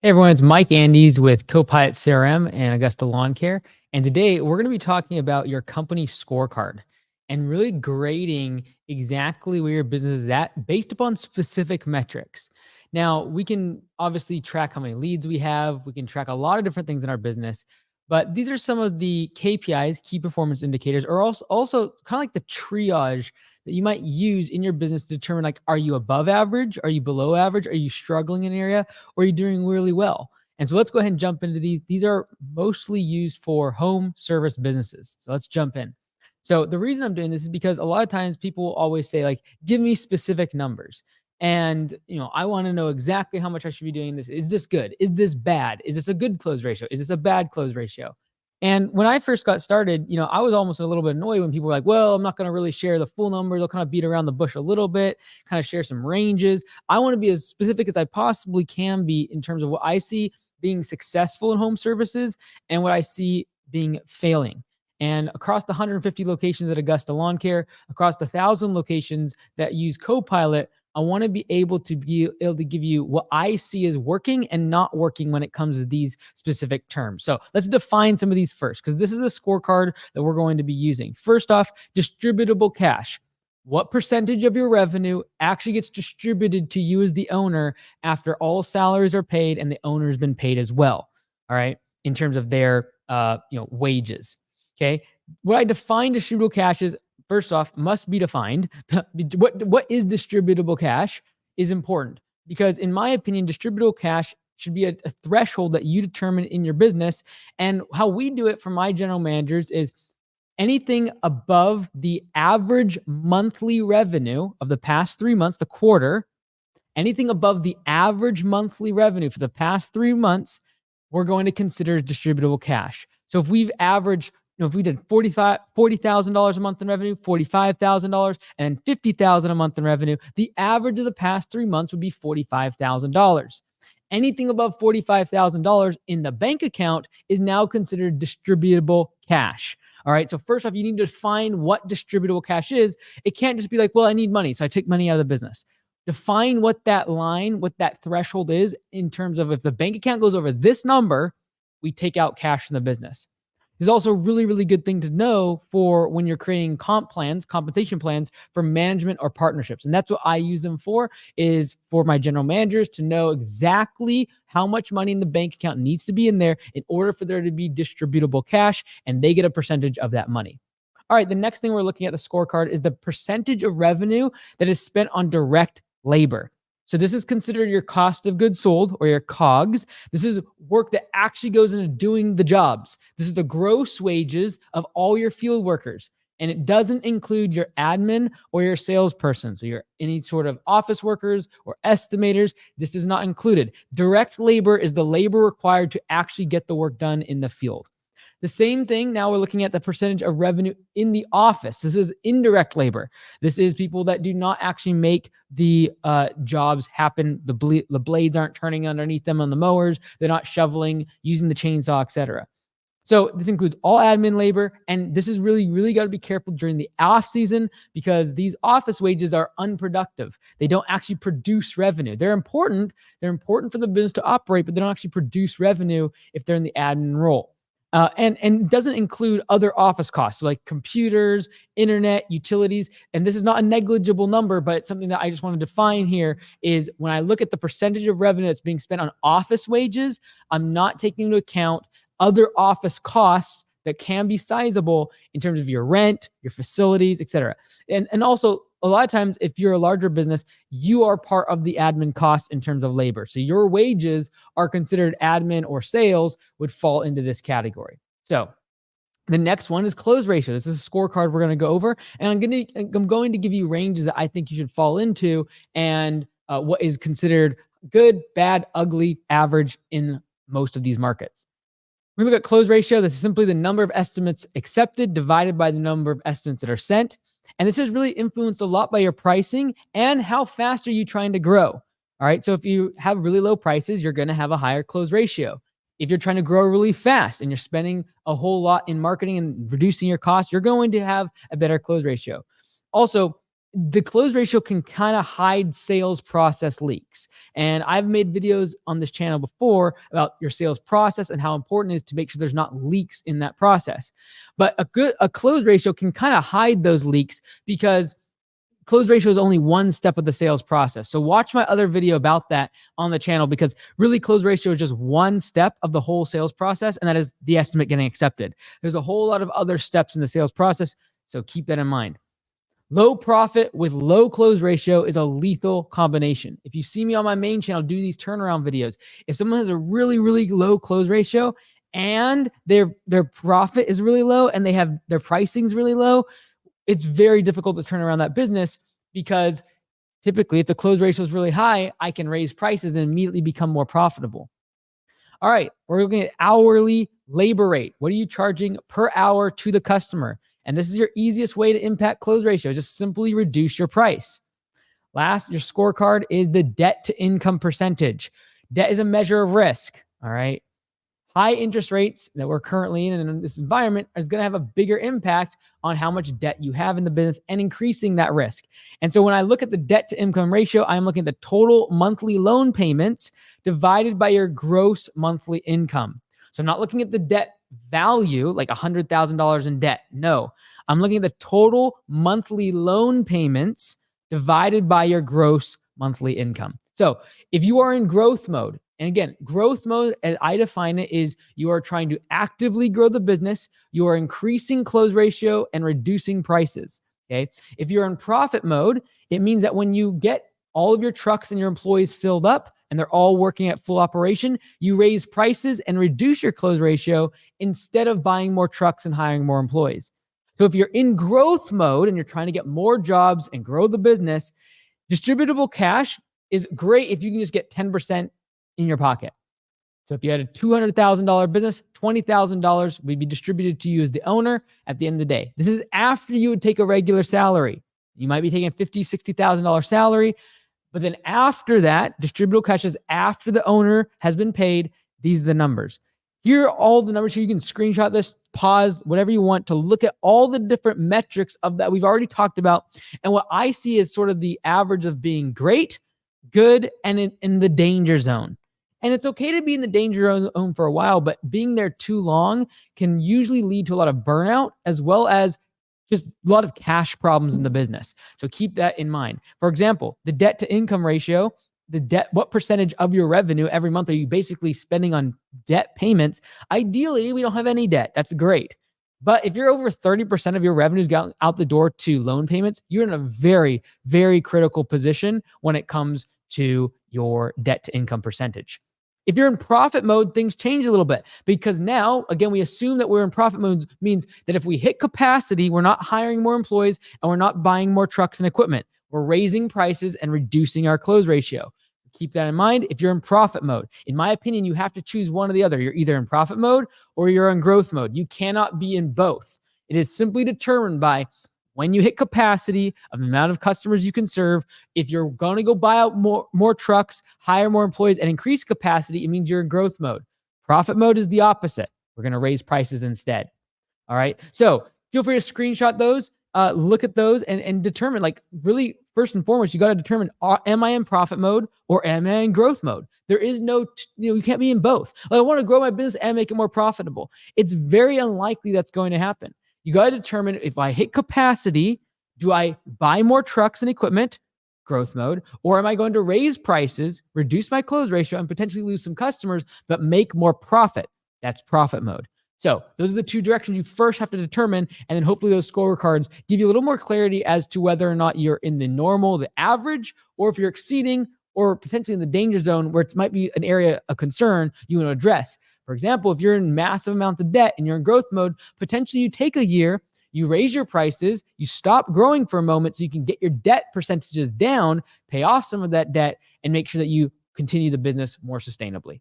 Hey everyone, it's Mike Andes with Copilot CRM and Augusta Lawn Care. And today we're going to be talking about your company scorecard and really grading exactly where your business is at based upon specific metrics. Now, we can obviously track how many leads we have, we can track a lot of different things in our business, but these are some of the KPIs, key performance indicators, or also kind of like the triage that you might use in your business to determine, like, are you above average? Are you below average? Are you struggling in an area? Or are you doing really well? And so let's go ahead and jump into these. These are mostly used for home service businesses. So let's jump in. So the reason I'm doing this is because a lot of times people always say, like, give me specific numbers. And, I want to know exactly how much I should be doing this. Is this good? Is this bad? Is this a good close ratio? Is this a bad close ratio? And when I first got started, I was almost a little bit annoyed when people were like, well, I'm not going to really share the full number. They'll kind of beat around the bush a little bit, kind of share some ranges. I want to be as specific as I possibly can be in terms of what I see being successful in home services and what I see being failing. And across the 150 locations at Augusta Lawn Care, across the 1,000 locations that use Copilot, I want to be able to give you what I see as working and not working when it comes to these specific terms. So let's define some of these first, because this is a scorecard that we're going to be using. First off, distributable cash. What percentage of your revenue actually gets distributed to you as the owner after all salaries are paid and the owner's been paid as well? All right, in terms of their wages. Okay, what I define distributable cash is, first off, must be defined. What is distributable cash is important, because in my opinion, distributable cash should be a threshold that you determine in your business. And how we do it for my general managers is anything above the average monthly revenue of the past 3 months, the quarter, anything above the average monthly revenue for the past 3 months, we're going to consider distributable cash. So if we've averaged, if we did $40,000 a month in revenue, $45,000, and $50,000 a month in revenue, the average of the past 3 months would be $45,000. Anything above $45,000 in the bank account is now considered distributable cash. All right. So first off, you need to define what distributable cash is. It can't just be like, well, I need money, so I take money out of the business. Define what that line, what that threshold is in terms of, if the bank account goes over this number, we take out cash from the business. Is also a really, really good thing to know for when you're creating compensation plans for management or partnerships. And that's what I use them for, is for my general managers to know exactly how much money in the bank account needs to be in there in order for there to be distributable cash, and they get a percentage of that money. All right, the next thing we're looking at the scorecard is the percentage of revenue that is spent on direct labor. So this is considered your cost of goods sold, or your COGS. This is work that actually goes into doing the jobs. This is the gross wages of all your field workers. And it doesn't include your admin or your salesperson. So your any sort of office workers or estimators, this is not included. Direct labor is the labor required to actually get the work done in the field. The same thing, now we're looking at the percentage of revenue in the office. This is indirect labor. This is people that do not actually make the jobs happen. The blades aren't turning underneath them on the mowers. They're not shoveling, using the chainsaw, etc. So this includes all admin labor. And this is really, really got to be careful during the off season, because these office wages are unproductive. They don't actually produce revenue. They're important. They're important for the business to operate, but they don't actually produce revenue if they're in the admin role. And doesn't include other office costs, so like computers, internet, utilities. And this is not a negligible number, but it's something that I just want to define here, is when I look at the percentage of revenue that's being spent on office wages, I'm not taking into account other office costs that can be sizable in terms of your rent, your facilities, etc. And also, a lot of times, if you're a larger business, you are part of the admin costs in terms of labor. So your wages are considered admin, or sales would fall into this category. So the next one is close ratio. This is a scorecard we're going to go over, and I'm going to give you ranges that I think you should fall into, and what is considered good, bad, ugly, average in most of these markets. We look at close ratio. This is simply the number of estimates accepted divided by the number of estimates that are sent. And this is really influenced a lot by your pricing and how fast are you trying to grow. All right. So if you have really low prices, you're going to have a higher close ratio. If you're trying to grow really fast and you're spending a whole lot in marketing and reducing your costs, you're going to have a better close ratio. Also, the close ratio can kind of hide sales process leaks. And I've made videos on this channel before about your sales process and how important it is to make sure there's not leaks in that process. But a close ratio can kind of hide those leaks because close ratio is only one step of the sales process. So watch my other video about that on the channel, because really close ratio is just one step of the whole sales process, and that is the estimate getting accepted. There's a whole lot of other steps in the sales process, so keep that in mind. Low profit with low close ratio is a lethal combination. If you see me on my main channel do these turnaround videos, if someone has a really, really low close ratio and their profit is really low and they have their pricing's really low, it's very difficult to turn around that business, because typically if the close ratio is really high, I can raise prices and immediately become more profitable. All right, we're looking at hourly labor rate. What are you charging per hour to the customer? And this is your easiest way to impact close ratio. Just simply reduce your price. Last, your scorecard is the debt to income percentage. Debt is a measure of risk. All right. High interest rates that we're currently in this environment is going to have a bigger impact on how much debt you have in the business and increasing that risk. And so when I look at the debt to income ratio, I'm looking at the total monthly loan payments divided by your gross monthly income. So I'm not looking at the debt value, like $100,000 in debt. No, I'm looking at the total monthly loan payments divided by your gross monthly income. So if you are in growth mode, and again, growth mode, as I define it, is you are trying to actively grow the business, you are increasing close ratio and reducing prices. Okay. If you're in profit mode, it means that when you get all of your trucks and your employees filled up and they're all working at full operation, you raise prices and reduce your close ratio instead of buying more trucks and hiring more employees. So if you're in growth mode and you're trying to get more jobs and grow the business, distributable cash is great if you can just get 10% in your pocket. So if you had a $200,000 business, $20,000 would be distributed to you as the owner at the end of the day. This is after you would take a regular salary. You might be taking a $50,000, $60,000 salary. But then after that, distributable cash is after the owner has been paid. These are the numbers. Here are all the numbers. Here you can screenshot this, pause, whatever you want to look at all the different metrics of that we've already talked about. And what I see is sort of the average of being great, good, and in the danger zone. And it's okay to be in the danger zone for a while, but being there too long can usually lead to a lot of burnout, as well as just a lot of cash problems in the business. So keep that in mind. For example, the debt to income ratio, what percentage of your revenue every month are you basically spending on debt payments? Ideally, we don't have any debt. That's great. But if you're over 30% of your revenues going out the door to loan payments, you're in a very, very critical position when it comes to your debt to income percentage. If you're in profit mode, things change a little bit, because now, again, we assume that we're in profit mode means that if we hit capacity, we're not hiring more employees and we're not buying more trucks and equipment. We're raising prices and reducing our close ratio. Keep that in mind if you're in profit mode. In my opinion, you have to choose one or the other. You're either in profit mode or you're in growth mode. You cannot be in both. It is simply determined by when you hit capacity of the amount of customers you can serve. If you're going to go buy out more trucks, hire more employees, and increase capacity, it means you're in growth mode. Profit mode is the opposite. We're going to raise prices instead. All right. So feel free to screenshot those, look at those, and determine, like, really, first and foremost, you got to determine, am I in profit mode or am I in growth mode? There is no, you can't be in both. Like, I want to grow my business and make it more profitable. It's very unlikely that's going to happen. You got to determine, if I hit capacity, do I buy more trucks and equipment, growth mode, or am I going to raise prices, reduce my close ratio, and potentially lose some customers, but make more profit? That's profit mode. So those are the two directions you first have to determine, and then hopefully those scorecards give you a little more clarity as to whether or not you're in the normal, the average, or if you're exceeding or potentially in the danger zone where it might be an area of concern you want to address. For example, if you're in massive amounts of debt and you're in growth mode, potentially you take a year, you raise your prices, you stop growing for a moment so you can get your debt percentages down, pay off some of that debt, and make sure that you continue the business more sustainably.